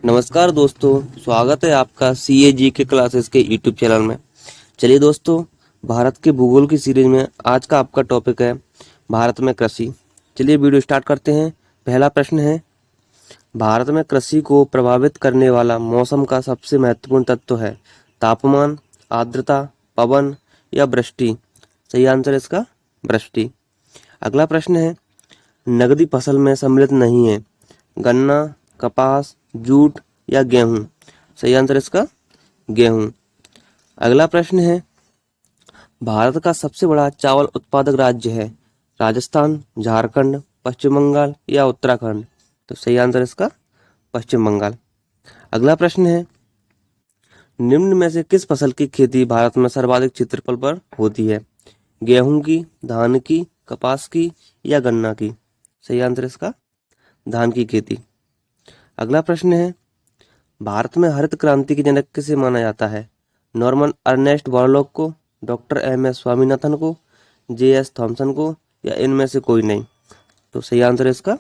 नमस्कार दोस्तों, स्वागत है आपका CAG के क्लासेस के यूट्यूब चैनल में। चलिए दोस्तों, भारत के भूगोल की सीरीज में आज का आपका टॉपिक है भारत में कृषि। चलिए वीडियो स्टार्ट करते हैं। पहला प्रश्न है, भारत में कृषि को प्रभावित करने वाला मौसम का सबसे महत्वपूर्ण तत्व है तापमान, आर्द्रता, पवन या वृष्टि। सही आंसर इसका वृष्टि। अगला प्रश्न है, नकदी फसल में सम्मिलित नहीं है गन्ना, कपास, जूट या गेहूं। सही आंसर इसका गेहूं। अगला प्रश्न है, भारत का सबसे बड़ा चावल उत्पादक राज्य है राजस्थान, झारखंड, पश्चिम बंगाल या उत्तराखंड। तो सही आंसर इसका पश्चिम बंगाल। अगला प्रश्न है, निम्न में से किस फसल की खेती भारत में सर्वाधिक क्षेत्रफल पर होती है गेहूं की, धान की, कपास की या गन्ना की। सही आंसर इसका धान की खेती। अगला प्रश्न है, भारत में हरित क्रांति के जनक किसे माना जाता है नॉर्मन अर्नेस्ट बोरलॉग को, डॉक्टर MS स्वामीनाथन को, JS थॉमसन को या इनमें से कोई नहीं। तो सही आंसर इसका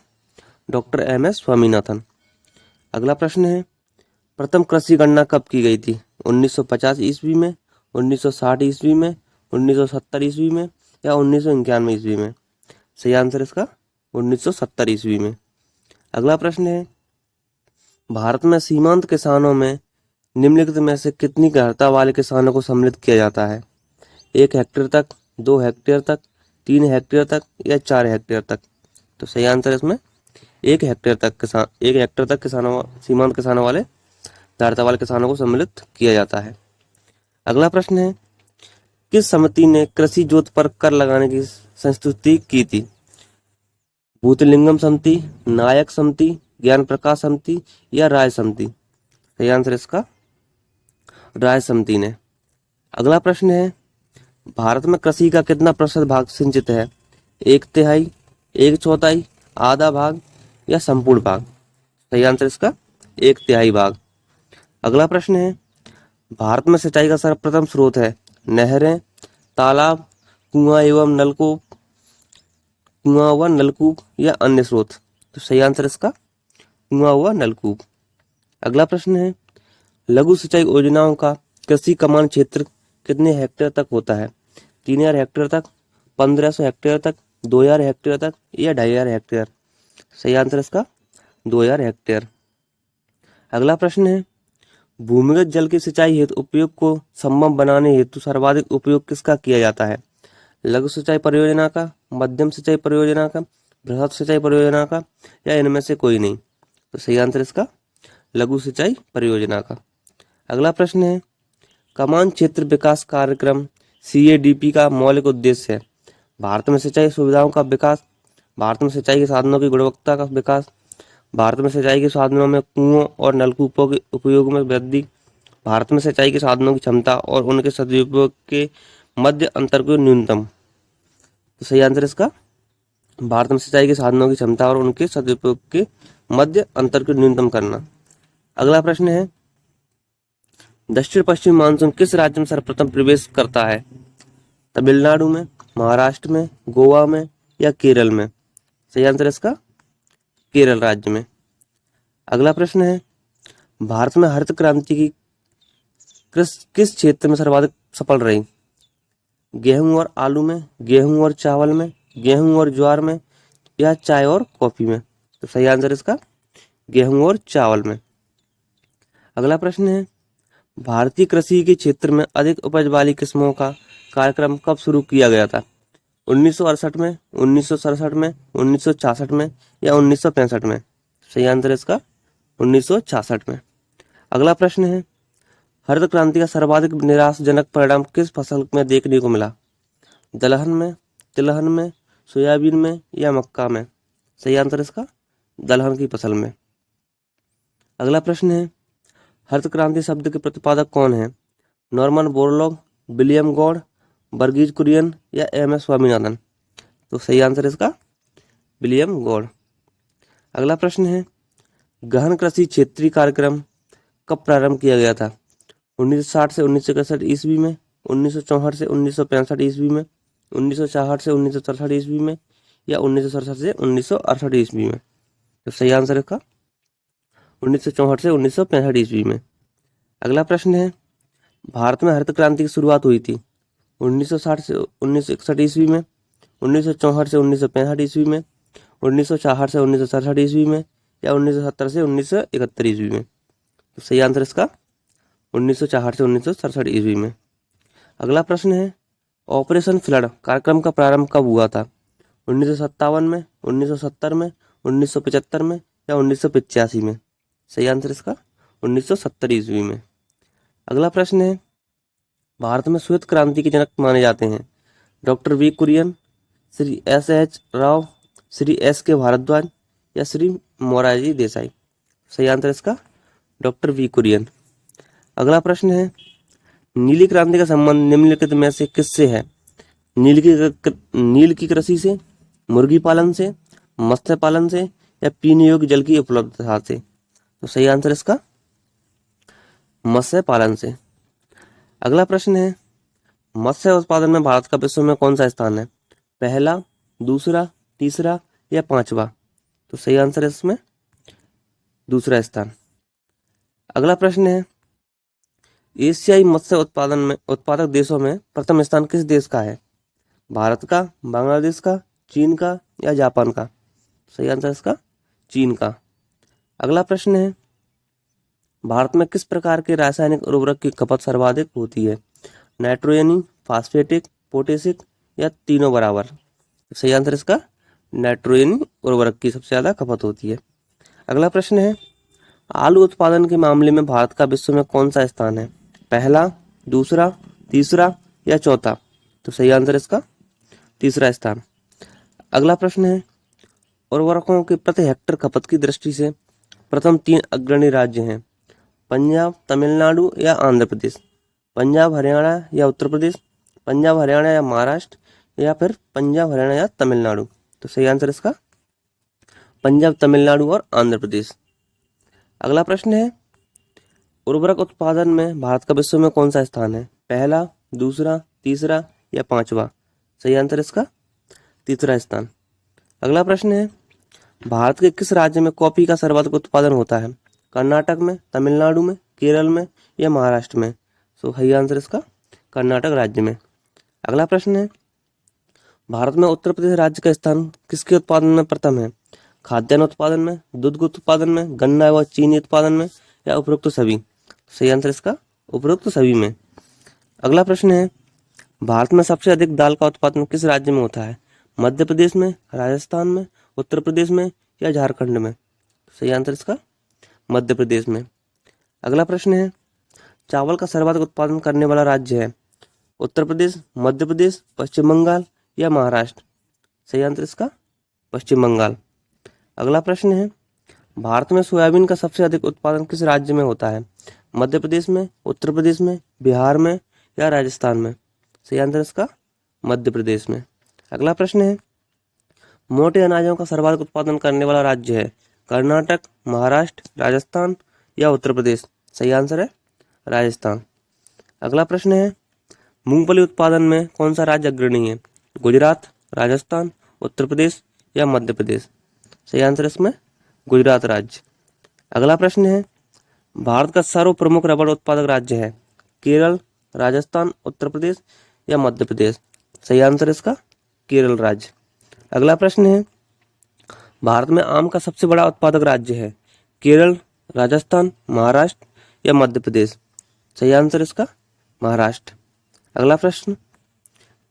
डॉक्टर MS स्वामीनाथन। अगला प्रश्न है, प्रथम कृषि गणना कब की गई थी 1950 ईस्वी में, 1960 ईस्वी में, 1970 ईस्वी में या 1991 ईस्वी में। सही आंसर इसका 1970 ईस्वी में। अगला प्रश्न है, भारत में सीमांत किसानों में निम्नलिखित में से कितनी अर्हता वाले किसानों को सम्मिलित किया जाता है 1 हेक्टेयर तक, 2 हेक्टेयर तक, 3 हेक्टेयर तक या 4 हेक्टेयर तक। तो सही आंसर इसमें 1 हेक्टेयर तक किसानों सीमांत किसानों वाले अर्हता वाले किसानों को सम्मिलित किया जाता है। अगला प्रश्न है, किस समिति ने कृषि जोत पर कर लगाने की संस्तुति की थी भूतलिंगम समिति, नायक समिति, ज्ञान प्रकाश समिति या राय समिति। सही आंसर इसका राय समिति ने। अगला प्रश्न है, भारत में कृषि का कितना प्रतिशत भाग सिंचित है 1/3, 1/4, आधा भाग या संपूर्ण भाग। सही आंसर इसका 1/3 भाग। अगला प्रश्न है, भारत में सिंचाई का सर्वप्रथम स्रोत है नहरें, तालाब, कुआं व नलकूप या अन्य स्रोत। तो सही आंसर इसका कुआं व नलकूप। अगला प्रश्न है, लघु सिंचाई योजनाओं का कृषि कमान क्षेत्र कितने हेक्टेयर तक होता है 3000 हेक्टेयर तक, 1500 हेक्टेयर तक, 2000 हेक्टेयर तक या 2500 हेक्टेयर। सही आंसर इसका 2000 हेक्टेयर। अगला प्रश्न है, भूमिगत जल की सिंचाई हेतु उपयोग को संभव बनाने हेतु सर्वाधिक उपयोग किसका किया जाता है लघु सिंचाई परियोजना का, मध्यम सिंचाई परियोजना का, बृहद सिंचाई परियोजना का या इनमें से कोई नहीं। तो सही आंसर इसका लघु सिंचाई परियोजना का। अगला प्रश्न है, कमान क्षेत्र विकास कार्यक्रम CADP का मौलिक उद्देश्य है भारत में सिंचाई सुविधाओं का विकास, भारत में सिंचाई के साधनों की गुणवत्ता का विकास, भारत में सिंचाई के साधनों में कुओं और नलकूपों के उपयोग में वृद्धि, भारत में सिंचाई के साधनों की क्षमता और उनके सदुपयोग के मध्य अंतर को न्यूनतम। तो सही आंसर इसका भारत में सिंचाई के साधनों की क्षमता और उनके सदुपयोग के मध्य अंतर को न्यूनतम करना। अगला प्रश्न है, दक्षिण पश्चिम मानसून किस राज्य में सर्वप्रथम प्रवेश करता है तमिलनाडु में, महाराष्ट्र में, गोवा में या केरल में। सही आंसर इसका केरल राज्य में। अगला प्रश्न है, भारत में हरित क्रांति की किस क्षेत्र में सर्वाधिक सफल रही गेहूं और आलू में, गेहूं और चावल में, गेहूं और ज्वार में या चाय और कॉफी में। तो सही आंसर इसका गेहूं और चावल में। अगला प्रश्न है, भारतीय कृषि के क्षेत्र में अधिक उपज वाली किस्मों का कार्यक्रम कब शुरू किया गया था 1968 में, 1967 में, 1966 में या 1965 में। सही आंसर इसका 1966 में। अगला प्रश्न है, हरित क्रांति का सर्वाधिक निराशाजनक परिणाम किस फसल में देखने को मिला दलहन में, तिलहन में, सोयाबीन में या मक्का में। सही आंसर इसका दलहन की फसल में। अगला प्रश्न है, हरित क्रांति शब्द के प्रतिपादक कौन है Norman Borlaug, William Gaud, Verghese Kurien या MS स्वामीनाथन। तो सही आंसर इसका विलियम गॉड। अगला प्रश्न है, गहन कृषि क्षेत्रीय कार्यक्रम कब प्रारंभ किया गया था 1960 से 1961 ईस्वी में, 1964 से 1965 ईस्वी में, 1966 से 1967 ईस्वी में या 1967 से 1968 ईस्वी में। तो सही आंसर इसका 1964 से 1965 ईस्वी में। अगला प्रश्न है, भारत में हरित क्रांति की शुरुआत हुई थी 1960 से 1961 ईस्वी में, 1964 से 1965 ईस्वी में, 1966 से 1967 ईस्वी में, या 1970 से 1971 ईस्वी में। तो सही आंसर इसका 1964 से 1967 ईस्वी में। अगला प्रश्न है, ऑपरेशन फ्लड कार्यक्रम का प्रारंभ कब हुआ था? 1957 में, 1970 में, 1975 में, या 1985 में? सही आंसर इसका 1970 ईस्वी में। अगला प्रश्न है, भारत में श्वेत क्रांति के जनक माने जाते हैं doctor V Kurien, Shri S Rao, Shri K Bhardwaj, या श्री मोरारजी देसाई? सही आंसर इसका डॉक्टर वी कुरियन। अगला प्रश्न है, नीली क्रांति का संबंध निम्नलिखित में से किससे है? नील की कृषि से, मुर्गी पालन से, मत्स्य पालन से, या पीने योग्य जल की उपलब्धता से? तो सही आंसर इसका मत्स्य पालन से। अगला प्रश्न है, मत्स्य उत्पादन में भारत का विश्व में कौन सा स्थान है? पहला, दूसरा, तीसरा, या पांचवा? तो सही आंसर है इसमें दूसरा स्थान। अगला प्रश्न है, एशियाई मत्स्य उत्पादक देशों में प्रथम स्थान किस देश का है? भारत का, बांग्लादेश का, चीन का, या जापान का? सही आंसर इसका चीन का। अगला प्रश्न है, भारत में किस प्रकार के रासायनिक उर्वरक की खपत सर्वाधिक होती है? नाइट्रोजनी, फास्फेटिक, पोटेशिक, या तीनों बराबर? सही आंसर इसका नाइट्रोजनी उर्वरक की सबसे ज्यादा खपत होती है। अगला प्रश्न है, आलू उत्पादन के मामले में भारत का विश्व में कौन सा स्थान है? पहला, दूसरा, तीसरा, या चौथा? तो सही आंसर इसका तीसरा स्थान। अगला प्रश्न है, उर्वरकों के प्रति हेक्टेयर खपत की दृष्टि से प्रथम 3 अग्रणी राज्य हैं पंजाब, तमिलनाडु, या आंध्र प्रदेश? पंजाब, हरियाणा, या उत्तर प्रदेश? पंजाब, हरियाणा, या महाराष्ट्र, या फिर पंजाब, हरियाणा, या तमिलनाडु? तो सही आंसर इसका पंजाब, तमिलनाडु, और आंध्र प्रदेश। अगला प्रश्न है, उर्वरक उत्पादन में भारत का विश्व में कौन सा स्थान है? पहला, दूसरा, तीसरा, या पांचवा? सही आंसर इसका तीसरा स्थान। अगला प्रश्न है, भारत के किस राज्य में कॉफी का सर्वाधिक उत्पादन होता है? कर्नाटक में, तमिलनाडु में, केरल में, या महाराष्ट्र में? सो सही आंसर इसका कर्नाटक राज्य में। अगला प्रश्न है, भारत में उत्तर प्रदेश राज्य का स्थान किसके उत्पादन में प्रथम है? खाद्यान्न उत्पादन में, दुग्ध उत्पादन में, गन्ना व चीनी उत्पादन में, या उपरोक्त सभी? सही आंसर इसका उपरोक्त सभी में। अगला प्रश्न है, भारत में सबसे अधिक दाल का उत्पादन किस राज्य में होता है? मध्य प्रदेश में, राजस्थान में, उत्तर प्रदेश में, या झारखंड में? सही आंसर इसका मध्य प्रदेश में। अगला प्रश्न है, चावल का सर्वाधिक उत्पादन करने वाला राज्य है? उत्तर प्रदेश, मध्य प्रदेश, पश्चिम बंगाल, या महाराष्ट्र? सही आंसर इसका पश्चिम बंगाल। अगला प्रश्न है, भारत में सोयाबीन का सबसे अधिक उत्पादन किस राज्य में होता है? मध्य प्रदेश में, उत्तर प्रदेश में, बिहार में, या राजस्थान में? सही आंसर इसका मध्य प्रदेश में। अगला प्रश्न है, मोटे अनाजों का सर्वाधिक उत्पादन करने वाला राज्य है? कर्नाटक, महाराष्ट्र, राजस्थान, या उत्तर प्रदेश? सही आंसर है राजस्थान। अगला प्रश्न है, मूंगफली उत्पादन में कौन सा राज्य अग्रणी है? गुजरात, राजस्थान, उत्तर प्रदेश, या मध्य प्रदेश? सही आंसर इसमें गुजरात राज्य। अगला प्रश्न है, भारत का सर्व प्रमुख रबड़ उत्पादक राज्य है? केरल, राजस्थान, उत्तर प्रदेश, या मध्य प्रदेश? सही आंसर इसका केरल राज्य। अगला प्रश्न है, भारत में आम का सबसे बड़ा उत्पादक राज्य है? केरल, राजस्थान, महाराष्ट्र, या मध्य प्रदेश? सही आंसर इसका महाराष्ट्र। अगला प्रश्न,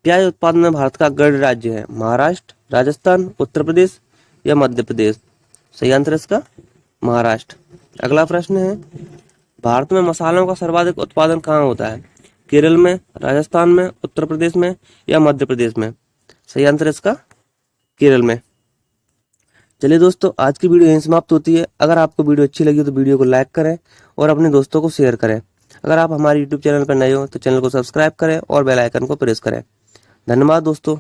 प्याज उत्पादन में भारत का अग्रणी राज्य है? महाराष्ट्र, राजस्थान, उत्तर प्रदेश, या मध्य प्रदेश? सही आंसर इसका महाराष्ट्र। अगला प्रश्न है, भारत में मसालों का सर्वाधिक उत्पादन कहाँ होता है? केरल में, राजस्थान में, उत्तर प्रदेश में, या मध्य प्रदेश में? सही आंसर इसका केरल में। चलिए दोस्तों, आज की वीडियो यहीं समाप्त होती है। अगर आपको वीडियो अच्छी लगी तो वीडियो को लाइक करें और अपने दोस्तों को शेयर करें। अगर आप हमारे यूट्यूब चैनल पर नए हो तो चैनल को सब्सक्राइब करें और बेल आइकन को प्रेस करें। धन्यवाद दोस्तों।